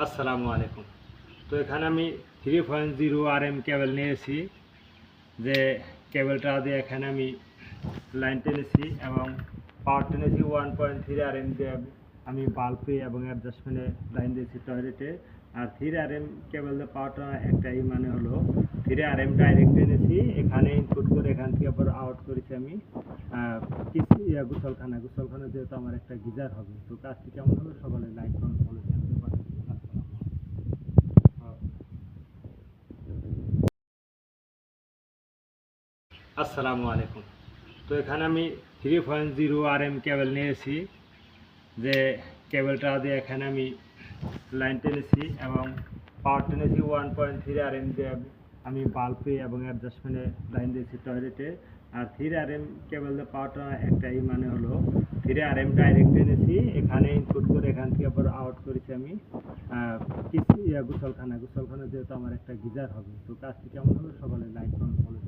আসসালামু আলাইকুম। তো এখানে আমি 3.0 RM কেবল নিয়েছি, যে কেবলটা দিয়ে এখানে আমি লাইন টেনেছি এবং পাওয়ার টেনেছি 1.3 RM দিয়ে আমি বাল্বে এবং অ্যাডজাস্টমেন্টে লাইন দিয়েছি টয়লেটে। আর 3 RM কেবল দিয়ে পাওয়ারটা একটাই, মানে হলো 3 RM ডাইরেক্ট টেনেছি, এখানে ইনপুট করে এখান থেকে আবার আউট করেছি আমি গোসলখানা যেহেতু আমার একটা গিজার হবে। তো কাজটি কেমন হবে সকালে লাইক কমেন্ট ফলো জানতে পারেন। আসসালামু আলাইকুম। তো এখানে আমি 3.0 RM কেবল নিয়েছি, যে কেবলটা দিয়ে এখানে আমি লাইন টেনেছি এবং পাওয়ার টেনেছি 1.3 RM দিয়ে আমি বাল্বে এবং অ্যাডজাস্টমেন্টে লাইন দিয়েছি টয়লেটে। আর 3 RM কেবল দিয়ে পাওয়ারটা একটাই, মানে হলো 3 RM ডাইরেক্ট টেনেছি, এখানে ইনপুট করে এখান থেকে আবার আউট করেছি আমি গোসলখানা যেহেতু আমার একটা গিজার হবে। তো কাজটি কেমন হবে সকালে লাইক কমেন্ট ফলো